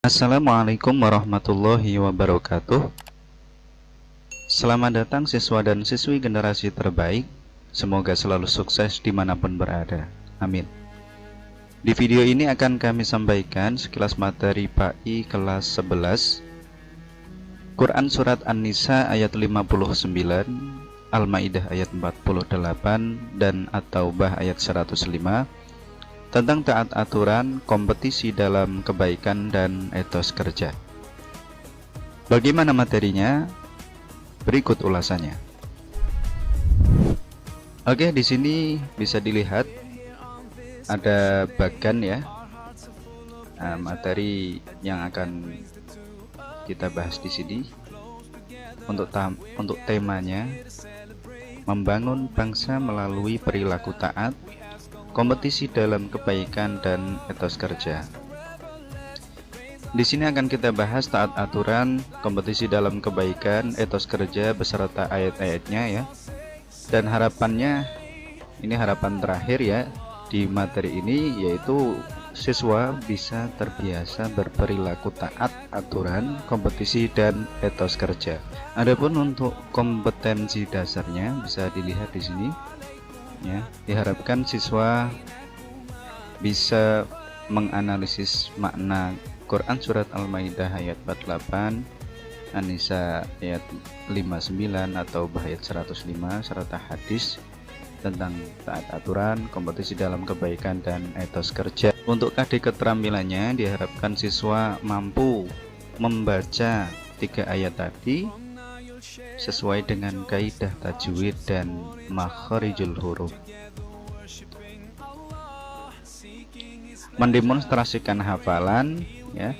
Assalamualaikum warahmatullahi wabarakatuh. Selamat datang siswa dan siswi generasi terbaik. Semoga selalu sukses dimanapun berada. Amin. Di video ini akan kami sampaikan sekilas materi PAI kelas 11, Quran Surat An-Nisa ayat 59, Al-Ma'idah ayat 48, dan At-Taubah ayat 105, tentang taat aturan, kompetisi dalam kebaikan, dan etos kerja. Bagaimana materinya? Berikut ulasannya. Oke, di sini bisa dilihat ada bagan ya, materi yang akan kita bahas di sini. Untuk temanya, membangun bangsa melalui perilaku taat, kompetisi dalam kebaikan, dan etos kerja. Di sini akan kita bahas taat aturan, kompetisi dalam kebaikan, etos kerja beserta ayat-ayatnya ya. Dan harapannya, ini harapan terakhir ya di materi ini, yaitu siswa bisa terbiasa berperilaku taat aturan, kompetisi, dan etos kerja. Adapun untuk kompetensi dasarnya bisa dilihat di sini. Ya, diharapkan siswa bisa menganalisis makna Quran Surat Al-Ma'idah ayat 48, An-Nisa ayat 59 atau ayat 105, serta hadis tentang taat aturan, kompetisi dalam kebaikan, dan etos kerja. Untuk KD keterampilannya diharapkan siswa mampu membaca 3 ayat tadi sesuai dengan kaidah tajwid dan makharijul huruf, mendemonstrasikan hafalan ya,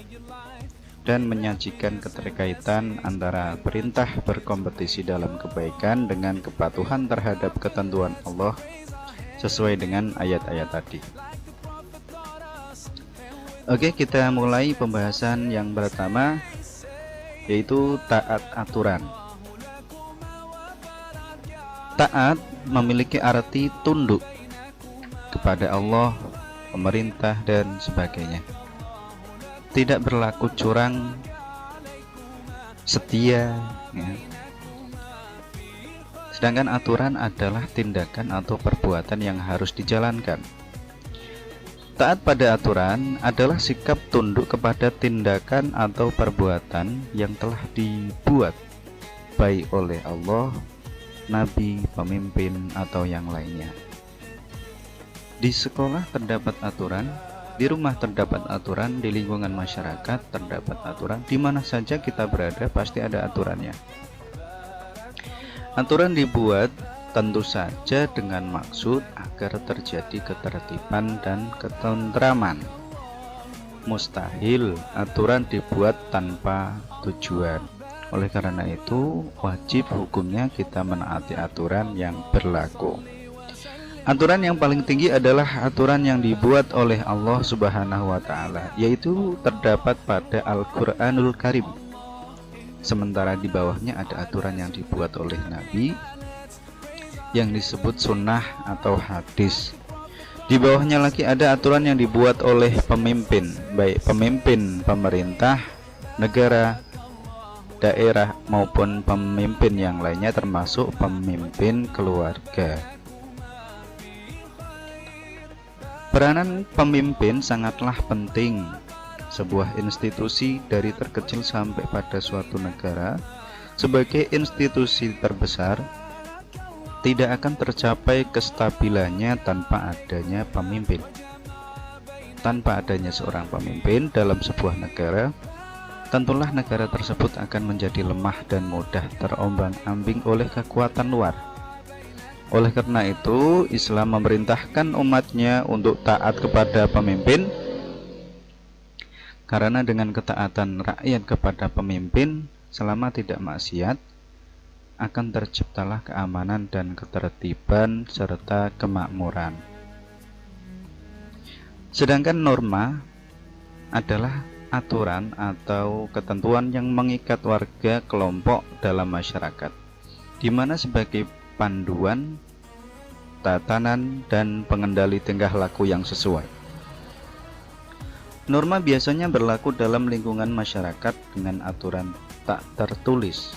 dan menyajikan keterkaitan antara perintah berkompetisi dalam kebaikan dengan kepatuhan terhadap ketentuan Allah sesuai dengan ayat-ayat tadi. Oke, kita mulai pembahasan yang pertama, yaitu taat aturan. Taat memiliki arti tunduk kepada Allah, pemerintah, dan sebagainya. Tidak berlaku curang, setia ya. Sedangkan aturan adalah tindakan atau perbuatan yang harus dijalankan. Taat pada aturan adalah sikap tunduk kepada tindakan atau perbuatan yang telah dibuat baik oleh Allah, Nabi, pemimpin, atau yang lainnya. Di sekolah terdapat aturan, di rumah terdapat aturan, di lingkungan masyarakat terdapat aturan, di mana saja kita berada pasti ada aturannya. Aturan dibuat tentu saja dengan maksud agar terjadi ketertiban dan ketentraman. Mustahil aturan dibuat tanpa tujuan. Oleh karena itu, wajib hukumnya kita menaati aturan yang berlaku. Aturan yang paling tinggi adalah aturan yang dibuat oleh Allah Subhanahu wa Ta'ala, yaitu terdapat pada Al-Quranul Karim. Sementara di bawahnya ada aturan yang dibuat oleh Nabi, yang disebut sunnah atau hadis. Di bawahnya lagi ada aturan yang dibuat oleh pemimpin, baik pemimpin pemerintah, negara, daerah, maupun pemimpin yang lainnya, termasuk pemimpin keluarga. Peranan pemimpin sangatlah penting. Sebuah institusi dari terkecil sampai pada suatu negara sebagai institusi terbesar tidak akan tercapai kestabilannya tanpa adanya pemimpin. Tanpa adanya seorang pemimpin dalam sebuah negara, tentulah negara tersebut akan menjadi lemah dan mudah terombang-ambing oleh kekuatan luar. Oleh karena itu, Islam memerintahkan umatnya untuk taat kepada pemimpin, karena dengan ketaatan rakyat kepada pemimpin selama tidak maksiat, akan terciptalah keamanan dan ketertiban serta kemakmuran. Sedangkan norma adalah aturan atau ketentuan yang mengikat warga kelompok dalam masyarakat, di mana sebagai panduan, tatanan, dan pengendali tingkah laku yang sesuai. Norma biasanya berlaku dalam lingkungan masyarakat dengan aturan tak tertulis,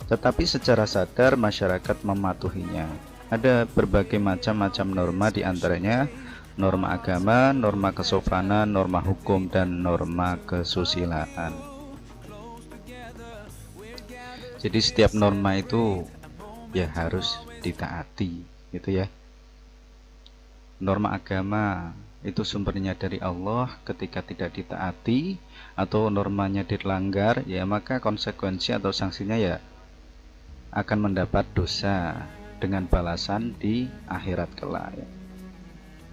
tetapi secara sadar masyarakat mematuhinya. Ada berbagai macam-macam norma, diantaranya norma agama, norma kesopanan, norma hukum, dan norma kesusilaan. Jadi setiap norma itu ya harus ditaati, gitu ya. Norma agama itu sumbernya dari Allah, ketika tidak ditaati atau normanya dilanggar, ya maka konsekuensi atau sanksinya ya akan mendapat dosa dengan balasan di akhirat kelak, ya.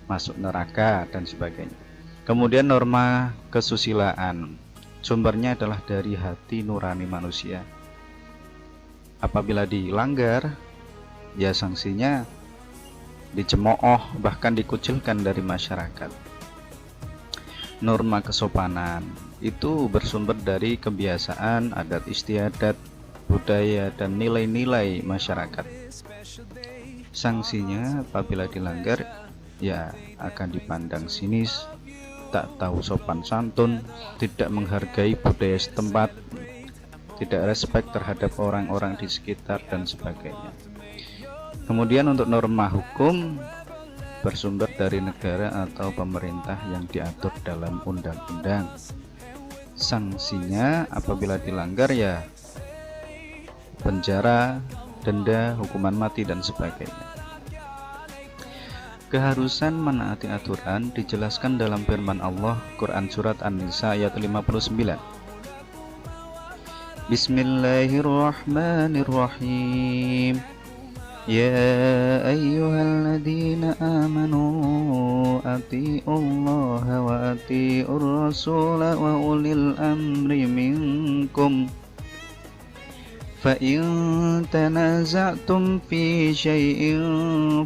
Masuk neraka dan sebagainya. Kemudian norma kesusilaan, sumbernya adalah dari hati nurani manusia. Apabila dilanggar, ya sanksinya dicemooh, bahkan dikucilkan dari masyarakat. Norma kesopanan itu bersumber dari kebiasaan, adat istiadat, budaya, dan nilai-nilai masyarakat. Sanksinya apabila dilanggar ya akan dipandang sinis, tak tahu sopan santun, tidak menghargai budaya setempat, tidak respek terhadap orang-orang di sekitar, dan sebagainya. Kemudian untuk norma hukum bersumber dari negara atau pemerintah yang diatur dalam undang-undang. Sanksinya apabila dilanggar ya penjara, denda, hukuman mati, dan sebagainya. Keharusan menaati aturan dijelaskan dalam firman Allah, Quran Surat An-Nisa ayat 59. Bismillahirrahmanirrahim. Ya ayyuhalladzina amanu atiiullaha wa atiiur rasula wa ulil amri minkum. فَإِن تَنَازَعْتُمْ فِي شَيْءٍ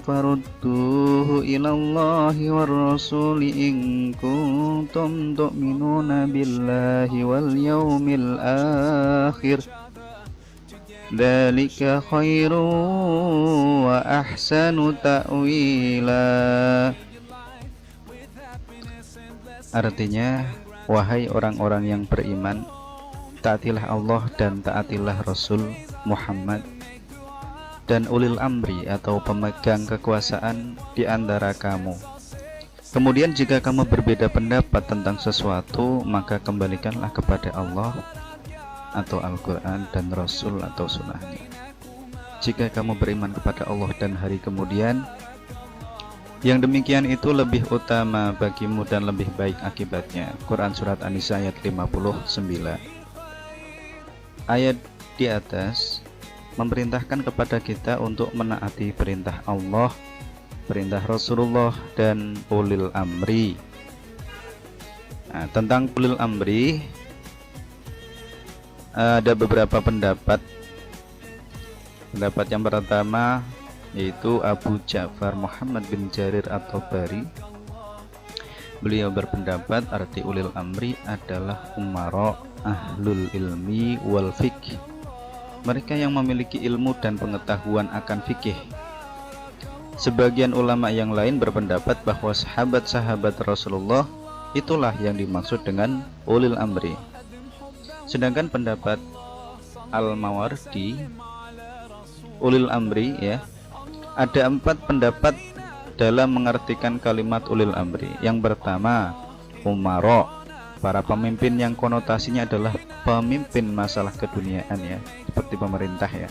فَرُدُّوهُ إِلَى اللَّهِ وَالرَّسُولِ إِن كُنتُمْ تُؤْمِنُونَ بِاللَّهِ وَالْيَوْمِ الْآخِرِ ذَلِكَ خَيْرٌ وَأَحْسَنُ تَأْوِيلًا. Artinya, wahai orang-orang yang beriman, taatilah Allah dan taatilah Rasul Muhammad dan ulil amri atau pemegang kekuasaan di antara kamu. Kemudian jika kamu berbeda pendapat tentang sesuatu, maka kembalikanlah kepada Allah atau Al-Quran dan Rasul atau sunnahnya. Jika kamu beriman kepada Allah dan hari kemudian, yang demikian itu lebih utama bagimu dan lebih baik akibatnya. Quran Surat An-Nisa ayat 59. Ayat di atas memerintahkan kepada kita untuk menaati perintah Allah, perintah Rasulullah, dan ulil amri. Nah, tentang ulil amri ada beberapa pendapat. Pendapat yang pertama yaitu Abu Ja'far Muhammad bin Jarir at-Tabari. Beliau berpendapat arti ulil amri adalah umara ahlul ilmi wal fiqh, mereka yang memiliki ilmu dan pengetahuan akan fikih. Sebagian ulama yang lain berpendapat bahwa sahabat-sahabat Rasulullah itulah yang dimaksud dengan ulil amri. Sedangkan pendapat Al-Mawardi, ulil amri ya, ada 4 pendapat dalam mengartikan kalimat ulil amri. Yang pertama, umara, para pemimpin yang konotasinya adalah pemimpin masalah keduniaan ya, seperti pemerintah ya.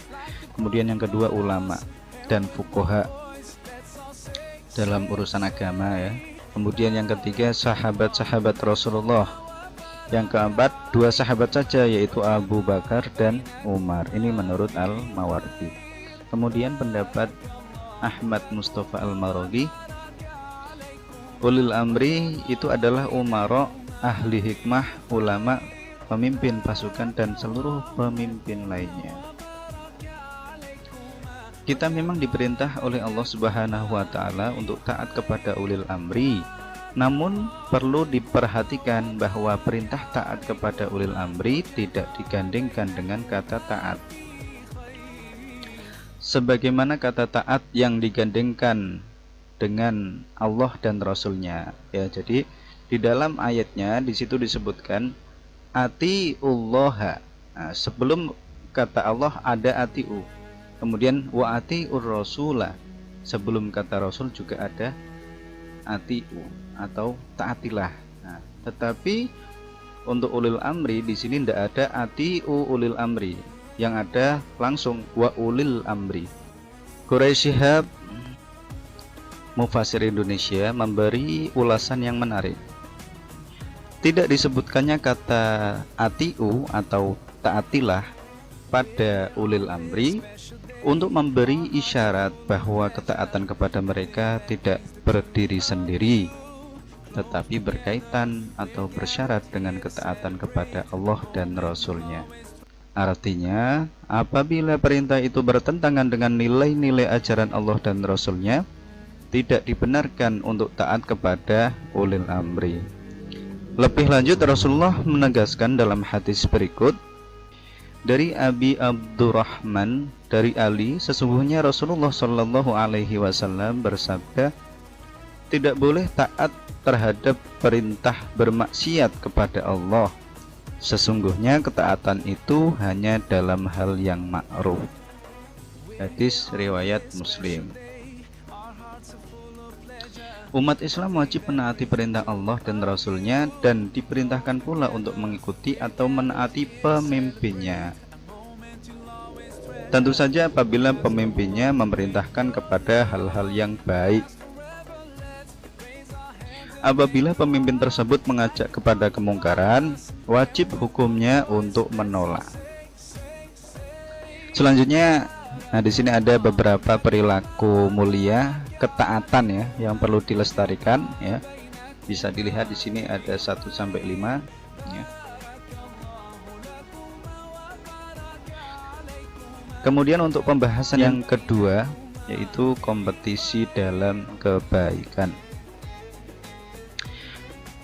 Kemudian yang kedua, ulama dan fuqaha dalam urusan agama ya. Kemudian yang ketiga, sahabat-sahabat Rasulullah. Yang keempat, 2 sahabat saja, yaitu Abu Bakar dan Umar. Ini menurut Al-Mawardi. Kemudian pendapat Ahmad Mustafa Al-Maraghi, ulil amri itu adalah umara, ahli hikmah, ulama, pemimpin pasukan, dan seluruh pemimpin lainnya. Kita memang diperintah oleh Allah Subhanahu wa Ta'ala untuk taat kepada ulil amri. Namun perlu diperhatikan bahwa perintah taat kepada ulil amri tidak digandingkan dengan kata taat, sebagaimana kata taat yang digandingkan dengan Allah dan Rasulnya ya. Jadi Di dalam ayatnya di situ disebutkan atiullaha. Nah, sebelum kata Allah ada atiu. Kemudian wa atiur rasula. Sebelum kata rasul juga ada atiu atau taatilah. Nah, tetapi untuk ulil amri di sini tidak ada atiu ulil amri. Yang ada langsung wa ulil amri. Quraisy Shihab Mufasir Indonesia memberi ulasan yang menarik. Tidak disebutkannya kata atiu atau taatilah pada ulil amri untuk memberi isyarat bahwa ketaatan kepada mereka tidak berdiri sendiri, tetapi berkaitan atau bersyarat dengan ketaatan kepada Allah dan Rasul-Nya. Artinya, apabila perintah itu bertentangan dengan nilai-nilai ajaran Allah dan Rasul-Nya, tidak dibenarkan untuk taat kepada ulil amri. Lebih lanjut, Rasulullah menegaskan dalam hadis berikut dari Abi Abdurrahman dari Ali, sesungguhnya Rasulullah Shallallahu Alaihi Wasallam bersabda, tidak boleh taat terhadap perintah bermaksiat kepada Allah. Sesungguhnya ketaatan itu hanya dalam hal yang ma'ruf. Hadis riwayat Muslim. Umat Islam wajib menaati perintah Allah dan Rasul-Nya dan diperintahkan pula untuk mengikuti atau menaati pemimpinnya. Tentu saja apabila pemimpinnya memerintahkan kepada hal-hal yang baik. Apabila pemimpin tersebut mengajak kepada kemungkaran, wajib hukumnya untuk menolak. Selanjutnya, di sini ada beberapa perilaku mulia ketaatan ya yang perlu dilestarikan ya. Bisa dilihat di sini ada 1 sampai 5 ya. Kemudian untuk pembahasan yang kedua yaitu kompetisi dalam kebaikan.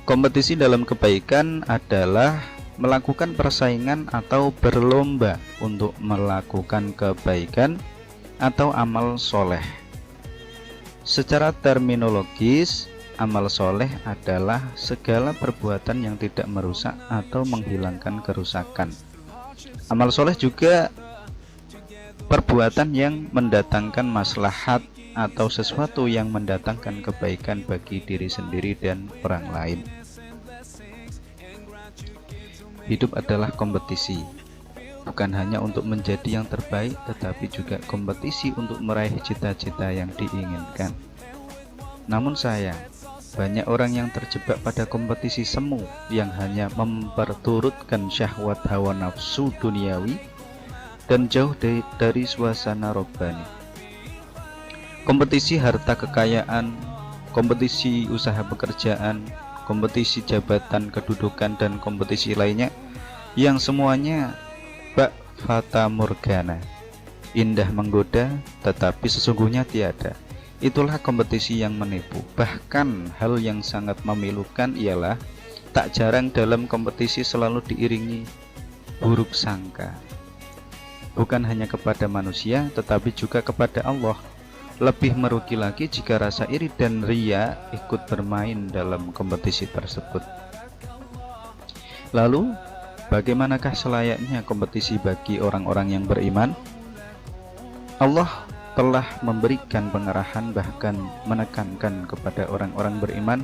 Kompetisi dalam kebaikan adalah melakukan persaingan atau berlomba untuk melakukan kebaikan atau amal soleh. Secara terminologis, amal soleh adalah segala perbuatan yang tidak merusak atau menghilangkan kerusakan. Amal soleh juga perbuatan yang mendatangkan maslahat atau sesuatu yang mendatangkan kebaikan bagi diri sendiri dan orang lain. Hidup adalah kompetisi, bukan hanya untuk menjadi yang terbaik, tetapi juga kompetisi untuk meraih cita-cita yang diinginkan. Namun sayang, banyak orang yang terjebak pada kompetisi semu yang hanya memperturutkan syahwat hawa nafsu duniawi dan jauh dari suasana robbani. Kompetisi harta kekayaan, kompetisi usaha pekerjaan, kompetisi jabatan kedudukan, dan kompetisi lainnya yang semuanya bak fata morgana, indah menggoda tetapi sesungguhnya tiada. Itulah kompetisi yang menipu. Bahkan hal yang sangat memilukan ialah tak jarang dalam kompetisi selalu diiringi buruk sangka, bukan hanya kepada manusia tetapi juga kepada Allah. Lebih merugi lagi jika rasa iri dan ria ikut bermain dalam kompetisi tersebut. Lalu, bagaimanakah selayaknya kompetisi bagi orang-orang yang beriman? Allah telah memberikan pengarahan, bahkan menekankan kepada orang-orang beriman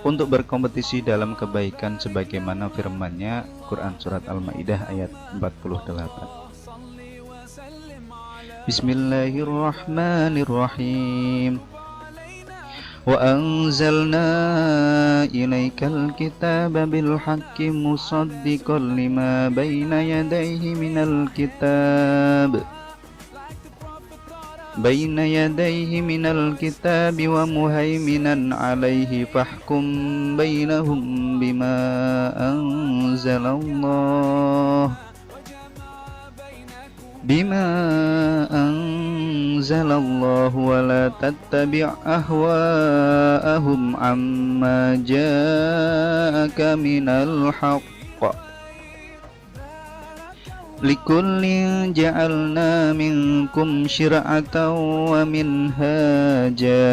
untuk berkompetisi dalam kebaikan sebagaimana firman-Nya Quran Surat Al-Ma'idah ayat 48. Bismillahirrahmanirrahim. Wa anzalna ilaikal kitaba bil haqqi musaddiqan lima baina yadayhi minal kitab wa muhaiminan alaihi fahkum bainahum bima anzalallahu wa la tattabi' ahwa'ahum amma ja'aka minal haqq likullin ja'alna minkum syir'atan wa minhaja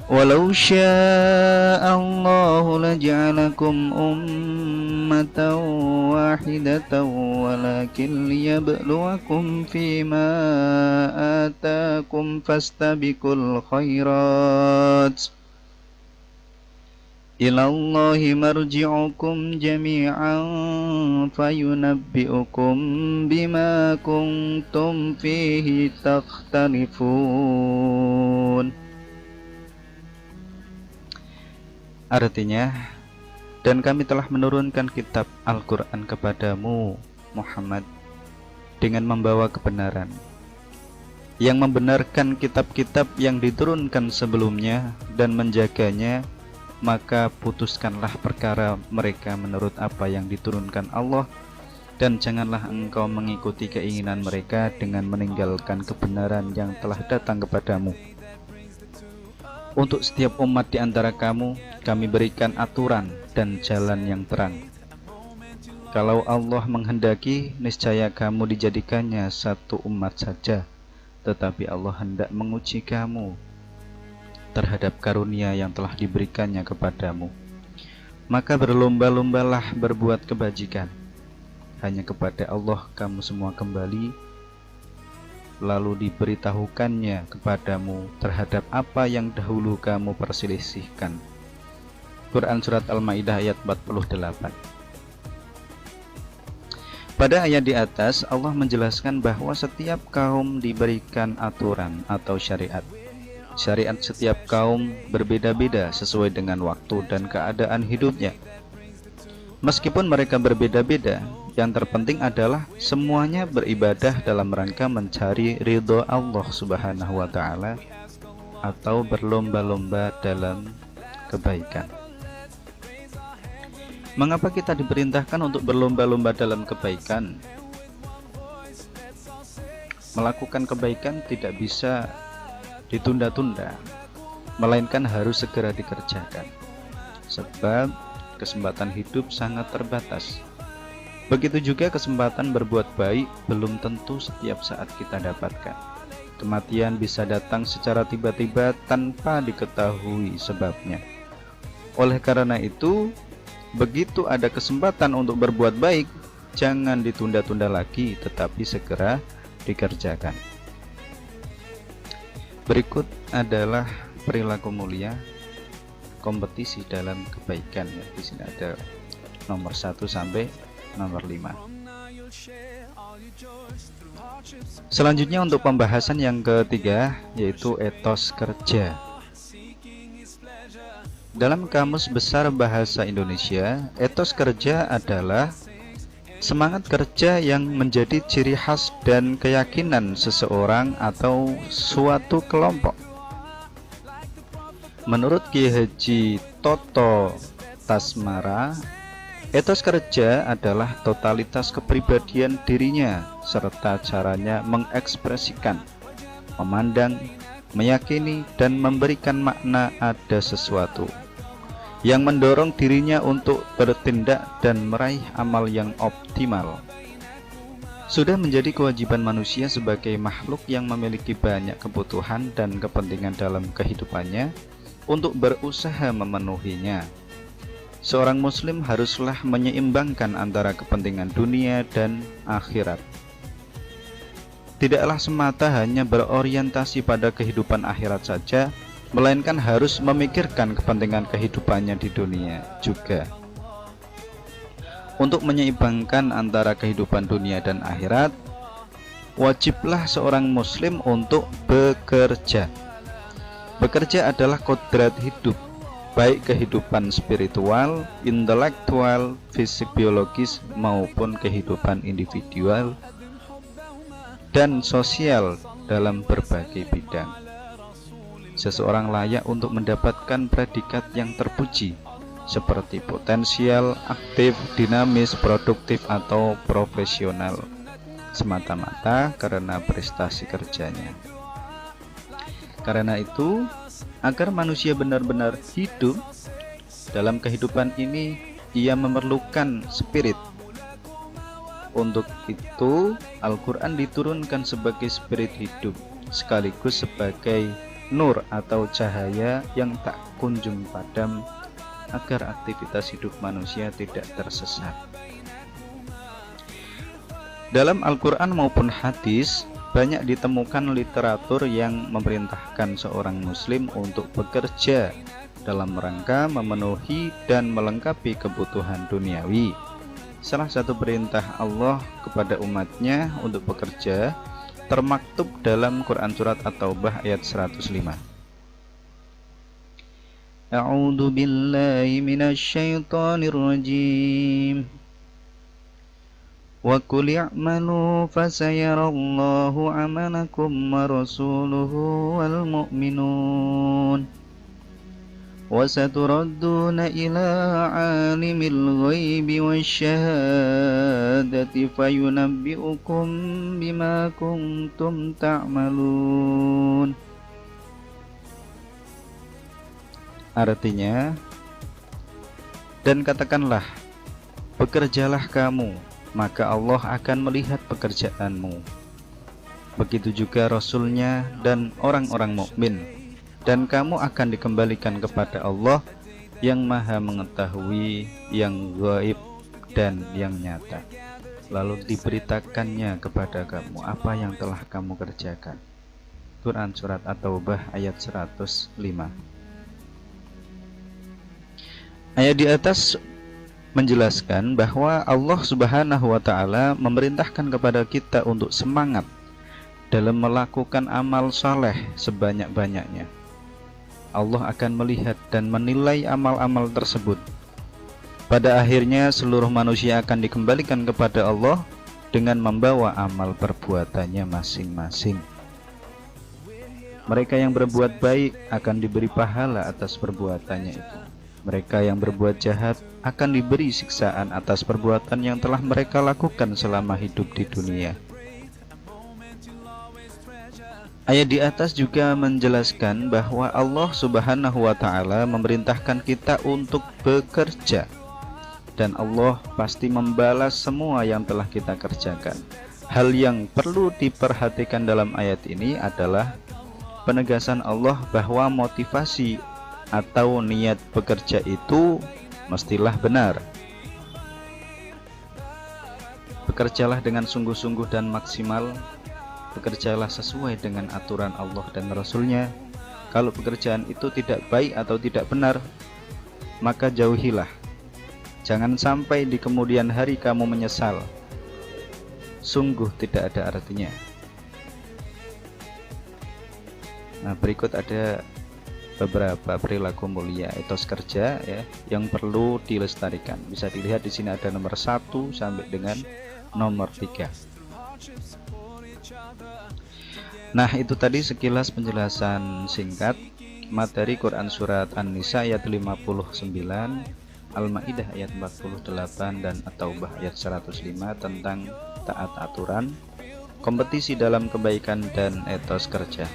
Walau syaa Allah laja'alakum ummatan wahidatan walakin liyabluwakum fima atakum fastabiqul khairat ilallahi marji'ukum jami'an fayunabbi'ukum bima kuntum fihi takhtalifun. Artinya, dan kami telah menurunkan kitab Al-Quran kepadamu Muhammad dengan membawa kebenaran, yang membenarkan kitab-kitab yang diturunkan sebelumnya dan menjaganya, maka putuskanlah perkara mereka menurut apa yang diturunkan Allah, dan janganlah engkau mengikuti keinginan mereka dengan meninggalkan kebenaran yang telah datang kepadamu. Untuk setiap umat di antara kamu, kami berikan aturan dan jalan yang terang. Kalau Allah menghendaki, niscaya kamu dijadikannya satu umat saja, tetapi Allah hendak menguji kamu terhadap karunia yang telah diberikannya kepadamu. Maka berlomba-lombalah berbuat kebajikan. Hanya kepada Allah kamu semua kembali, lalu diberitahukannya kepadamu terhadap apa yang dahulu kamu perselisihkan. Quran Surat Al-Ma'idah ayat 48. Pada ayat di atas, Allah menjelaskan bahwa setiap kaum diberikan aturan atau syariat. Syariat setiap kaum berbeda-beda sesuai dengan waktu dan keadaan hidupnya. Meskipun mereka berbeda-beda, yang terpenting adalah semuanya beribadah dalam rangka mencari ridho Allah Subhanahu wa Ta'ala atau berlomba-lomba dalam kebaikan. Mengapa kita diperintahkan untuk berlomba-lomba dalam kebaikan? Melakukan kebaikan tidak bisa ditunda-tunda, melainkan harus segera dikerjakan, sebab kesempatan hidup sangat terbatas. Begitu juga kesempatan berbuat baik belum tentu setiap saat kita dapatkan. Kematian bisa datang secara tiba-tiba tanpa diketahui sebabnya. Oleh karena itu, begitu ada kesempatan untuk berbuat baik, jangan ditunda-tunda lagi, tetapi segera dikerjakan. Berikut adalah perilaku mulia kompetisi dalam kebaikan. Di sini ada nomor 1 sampai nomor 5. Selanjutnya untuk pembahasan yang ketiga, yaitu etos kerja. Dalam Kamus Besar Bahasa Indonesia, etos kerja adalah semangat kerja yang menjadi ciri khas dan keyakinan seseorang atau suatu kelompok. Menurut Ki Haji Toto Tasmara, etos kerja adalah totalitas kepribadian dirinya serta caranya mengekspresikan, memandang, meyakini, dan memberikan makna ada sesuatu yang mendorong dirinya untuk bertindak dan meraih amal yang optimal. Sudah menjadi kewajiban manusia sebagai makhluk yang memiliki banyak kebutuhan dan kepentingan dalam kehidupannya untuk berusaha memenuhinya. Seorang muslim haruslah menyeimbangkan antara kepentingan dunia dan akhirat. Tidaklah semata hanya berorientasi pada kehidupan akhirat saja, melainkan harus memikirkan kepentingan kehidupannya di dunia juga. Untuk menyeimbangkan antara kehidupan dunia dan akhirat, wajiblah seorang muslim untuk bekerja. Bekerja adalah kodrat hidup, baik kehidupan spiritual, intelektual, fisik biologis maupun kehidupan individual dan sosial dalam berbagai bidang. Seseorang layak untuk mendapatkan predikat yang terpuji seperti potensial, aktif, dinamis, produktif, atau profesional semata-mata karena prestasi kerjanya. Karena itu, agar manusia benar-benar hidup dalam kehidupan ini, ia memerlukan spirit. Untuk itu, Al-Quran diturunkan sebagai spirit hidup, sekaligus sebagai nur atau cahaya yang tak kunjung padam agar aktivitas hidup manusia tidak tersesat. Dalam Al-Quran maupun hadis banyak ditemukan literatur yang memerintahkan seorang muslim untuk bekerja dalam rangka memenuhi dan melengkapi kebutuhan duniawi. Salah satu perintah Allah kepada umatnya untuk bekerja termaktub dalam Quran surat At-Taubah ayat 105. A'udzu billahi minasy syaithanir rajim. Wa qul i'malu fasayarallahu 'amalakum wa rasuluhu wal mu'minun. وَسَتُرَدُّونَ إِلَى عَالِمِ الْغَيْبِ وَالشَّهَادَةِ فَيُنَبِّئُكُم بِمَا كُنتُمْ تَعْمَلُونَ. Artinya, dan katakanlah, bekerjalah kamu, maka Allah akan melihat pekerjaanmu. Begitu juga Rasul-Nya dan orang-orang mukmin. Dan kamu akan dikembalikan kepada Allah yang maha mengetahui yang gaib dan yang nyata. Lalu diberitakannya kepada kamu apa yang telah kamu kerjakan. Quran surat At-Taubah ayat 105. Ayat di atas menjelaskan bahwa Allah Subhanahu wa Ta'ala memerintahkan kepada kita untuk semangat dalam melakukan amal saleh sebanyak-banyaknya. Allah akan melihat dan menilai amal-amal tersebut. Pada akhirnya seluruh manusia akan dikembalikan kepada Allah dengan membawa amal perbuatannya masing-masing. Mereka yang berbuat baik akan diberi pahala atas perbuatannya itu. Mereka yang berbuat jahat akan diberi siksaan atas perbuatan yang telah mereka lakukan selama hidup di dunia. Ayat di atas juga menjelaskan bahwa Allah Subhanahu wa Ta'ala memerintahkan kita untuk bekerja, dan Allah pasti membalas semua yang telah kita kerjakan. Hal yang perlu diperhatikan dalam ayat ini adalah penegasan Allah bahwa motivasi atau niat bekerja itu mestilah benar. Bekerjalah dengan sungguh-sungguh dan maksimal. Bekerjalah sesuai dengan aturan Allah dan Rasul-Nya. Kalau pekerjaan itu tidak baik atau tidak benar, maka jauhilah. Jangan sampai di kemudian hari kamu menyesal. Sungguh tidak ada artinya. Nah, berikut ada beberapa perilaku mulia etos kerja ya yang perlu dilestarikan. Bisa dilihat di sini ada nomor 1 sampai dengan nomor 3. Nah, itu tadi sekilas penjelasan singkat materi Quran surat An-Nisa ayat 59, Al-Maidah ayat 48 dan At-Taubah ayat 105 tentang taat aturan, kompetisi dalam kebaikan dan etos kerja.